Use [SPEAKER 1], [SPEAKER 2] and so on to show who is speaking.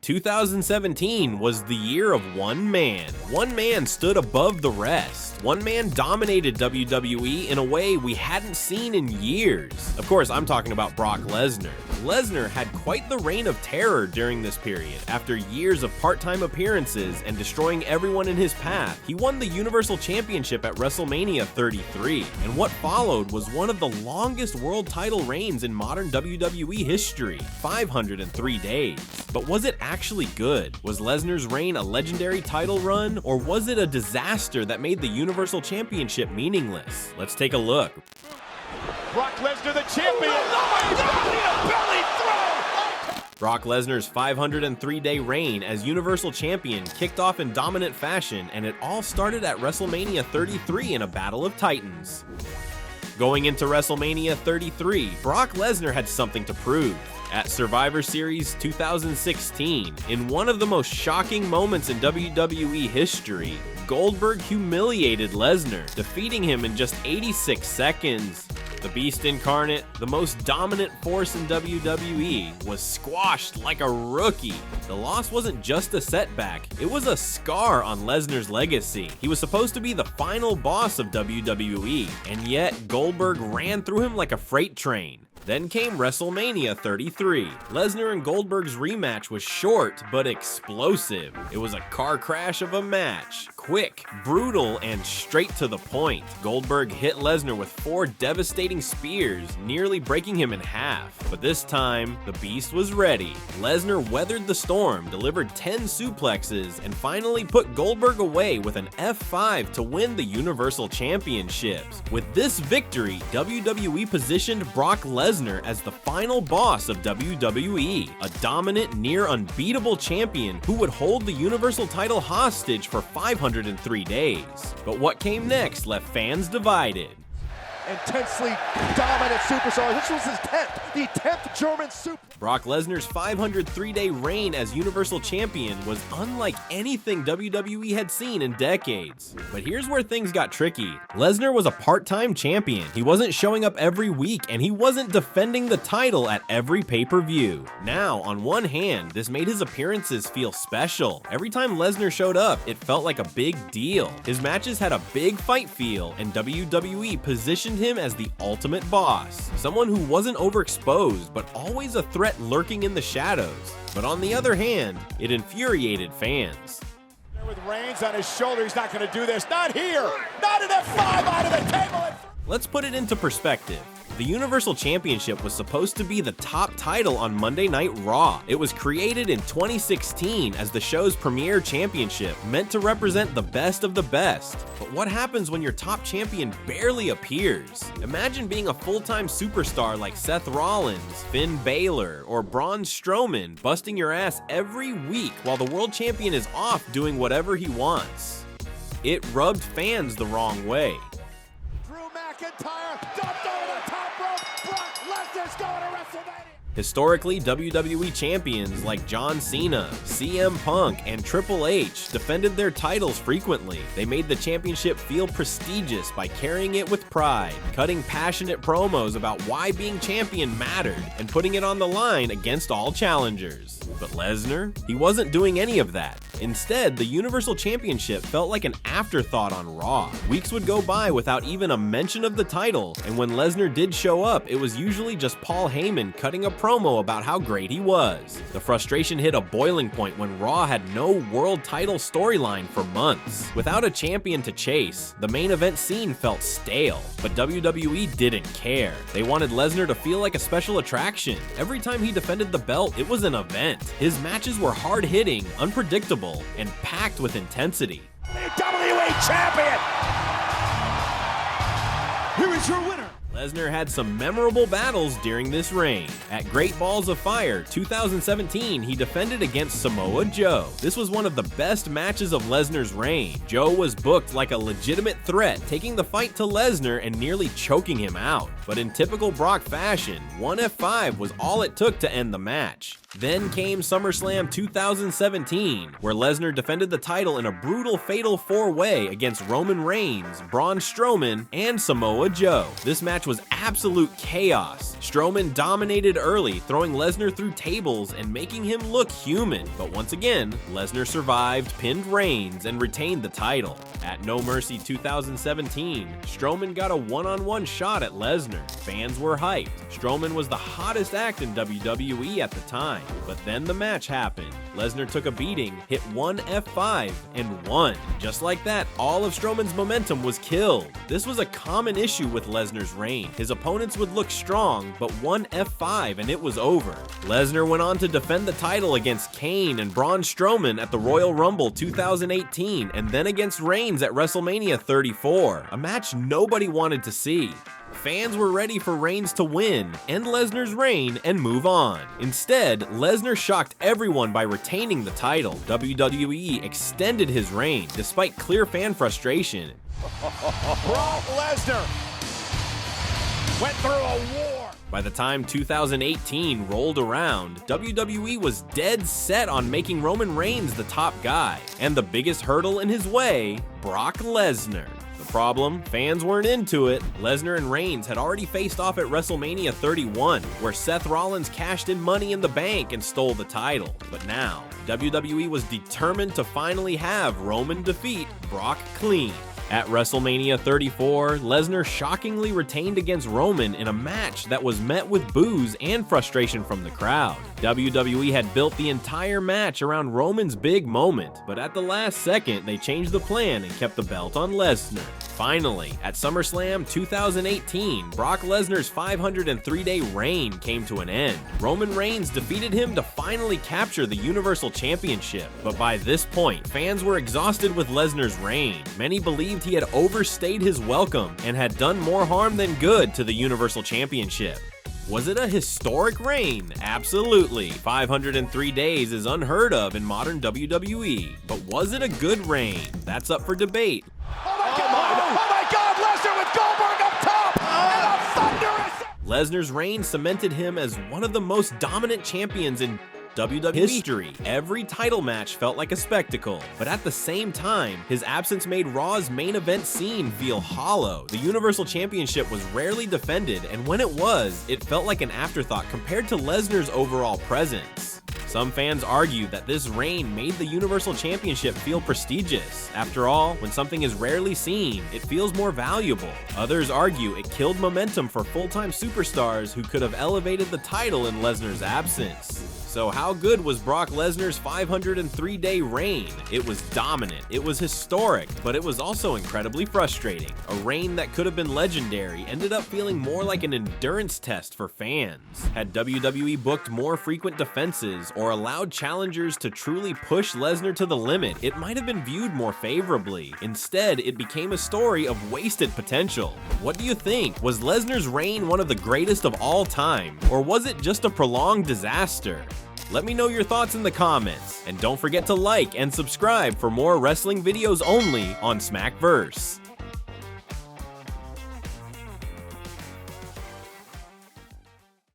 [SPEAKER 1] 2017 was the year of one man. One man stood above the rest. One man dominated WWE in a way we hadn't seen in years. Of course, I'm talking about Brock Lesnar. Lesnar had quite the reign of terror during this period. After years of part-time appearances and destroying everyone in his path, he won the Universal Championship at WrestleMania 33, and what followed was one of the longest world title reigns in modern WWE history, 503 days. But was it actually good? Was Lesnar's reign a legendary title run, or was it a disaster that made the Universal Championship meaningless? Let's take a look.
[SPEAKER 2] Brock Lesnar, the champion.
[SPEAKER 1] Brock Lesnar's 503-day reign as Universal Champion kicked off in dominant fashion, and it all started at WrestleMania 33 in a battle of titans. Going into WrestleMania 33, Brock Lesnar had something to prove. At Survivor Series 2016, in one of the most shocking moments in WWE history, Goldberg humiliated Lesnar, defeating him in just 86 seconds. The Beast Incarnate, the most dominant force in WWE, was squashed like a rookie. The loss wasn't just a setback, it was a scar on Lesnar's legacy. He was supposed to be the final boss of WWE, and yet Goldberg ran through him like a freight train. Then came WrestleMania 33. Lesnar and Goldberg's rematch was short, but explosive. It was a car crash of a match. Quick, brutal, and straight to the point. Goldberg hit Lesnar with 4 devastating spears, nearly breaking him in half. But this time, the Beast was ready. Lesnar weathered the storm, delivered 10 suplexes, and finally put Goldberg away with an F5 to win the Universal Championships. With this victory, WWE positioned Brock Lesnar as the final boss of WWE, a dominant, near unbeatable champion who would hold the Universal title hostage for 503 days. But what came next left fans divided.
[SPEAKER 2] Intensely dominant superstar. This was his 10th, the 10th German super.
[SPEAKER 1] Brock Lesnar's 503-day reign as Universal Champion was unlike anything WWE had seen in decades. But here's where things got tricky. Lesnar was a part-time champion. He wasn't showing up every week, and he wasn't defending the title at every pay-per-view. Now, on one hand, this made his appearances feel special. Every time Lesnar showed up, it felt like a big deal. His matches had a big fight feel, and WWE positioned him as the ultimate boss. Someone who wasn't overexposed, but always a threat lurking in the shadows. But on the other hand, it infuriated fans.
[SPEAKER 2] With Reigns on his shoulder, he's not going to do this. Not here. Not an F5 out of the table.
[SPEAKER 1] Let's put it into perspective. The Universal Championship was supposed to be the top title on Monday Night Raw. It was created in 2016 as the show's premier championship, meant to represent the best of the best. But what happens when your top champion barely appears? Imagine being a full-time superstar like Seth Rollins, Finn Balor, or Braun Strowman, busting your ass every week while the world champion is off doing whatever he wants. It rubbed fans the wrong way. Historically, WWE champions like John Cena, CM Punk, and Triple H defended their titles frequently. They made the championship feel prestigious by carrying it with pride, cutting passionate promos about why being champion mattered, and putting it on the line against all challengers. But Lesnar? He wasn't doing any of that. Instead, the Universal Championship felt like an afterthought on Raw. Weeks would go by without even a mention of the title, and when Lesnar did show up, it was usually just Paul Heyman cutting a promo about how great he was. The frustration hit a boiling point when Raw had no world title storyline for months. Without a champion to chase, the main event scene felt stale, but WWE didn't care. They wanted Lesnar to feel like a special attraction. Every time he defended the belt, it was an event. His matches were hard-hitting, unpredictable, and packed with intensity.
[SPEAKER 2] WWE Champion! Here is your winner!
[SPEAKER 1] Lesnar had some memorable battles during this reign. At Great Balls of Fire 2017, he defended against Samoa Joe. This was one of the best matches of Lesnar's reign. Joe was booked like a legitimate threat, taking the fight to Lesnar and nearly choking him out. But in typical Brock fashion, one F5 was all it took to end the match. Then came SummerSlam 2017, where Lesnar defended the title in a brutal fatal 4-way against Roman Reigns, Braun Strowman, and Samoa Joe. This match was absolute chaos. Strowman dominated early, throwing Lesnar through tables and making him look human. But once again, Lesnar survived, pinned Reigns, and retained the title. At No Mercy 2017, Strowman got a one-on-one shot at Lesnar. Fans were hyped. Strowman was the hottest act in WWE at the time. But then the match happened. Lesnar took a beating, hit one F5, and won. Just like that, all of Strowman's momentum was killed. This was a common issue with Lesnar's reign. His opponents would look strong, but one F5 and it was over. Lesnar went on to defend the title against Kane and Braun Strowman at the Royal Rumble 2018, and then against Reigns at WrestleMania 34, a match nobody wanted to see. Fans were ready for Reigns to win, end Lesnar's reign, and move on. Instead, Lesnar shocked everyone by retaining the title. WWE extended his reign, despite clear fan frustration.
[SPEAKER 2] Brock Lesnar went through a war.
[SPEAKER 1] By the time 2018 rolled around, WWE was dead set on making Roman Reigns the top guy, and the biggest hurdle in his way, Brock Lesnar. The problem? Fans weren't into it. Lesnar and Reigns had already faced off at WrestleMania 31, where Seth Rollins cashed in Money in the Bank and stole the title. But now, WWE was determined to finally have Roman defeat Brock clean. At WrestleMania 34, Lesnar shockingly retained against Roman in a match that was met with boos and frustration from the crowd. WWE had built the entire match around Roman's big moment, but at the last second, they changed the plan and kept the belt on Lesnar. Finally, at SummerSlam 2018, Brock Lesnar's 503-day reign came to an end. Roman Reigns defeated him to finally capture the Universal Championship, but by this point, fans were exhausted with Lesnar's reign. Many believed he had overstayed his welcome and had done more harm than good to the Universal Championship. Was it a historic reign? Absolutely. 503 days is unheard of in modern WWE. But was it a good reign? That's up for debate.
[SPEAKER 2] Oh my God, Lesnar with Goldberg up top! And a thunderous...
[SPEAKER 1] Lesnar's reign cemented him as one of the most dominant champions in WWE history. Every title match felt like a spectacle, but at the same time, his absence made Raw's main event scene feel hollow. The Universal Championship was rarely defended, and when it was, it felt like an afterthought compared to Lesnar's overall presence. Some fans argue that this reign made the Universal Championship feel prestigious. After all, when something is rarely seen, it feels more valuable. Others argue it killed momentum for full-time superstars who could have elevated the title in Lesnar's absence. So how good was Brock Lesnar's 503-day reign? It was dominant, it was historic, but it was also incredibly frustrating. A reign that could have been legendary ended up feeling more like an endurance test for fans. Had WWE booked more frequent defenses or allowed challengers to truly push Lesnar to the limit, it might have been viewed more favorably. Instead, it became a story of wasted potential. What do you think? Was Lesnar's reign one of the greatest of all time, or was it just a prolonged disaster? Let me know your thoughts in the comments, and don't forget to like and subscribe for more wrestling videos only on smackverse.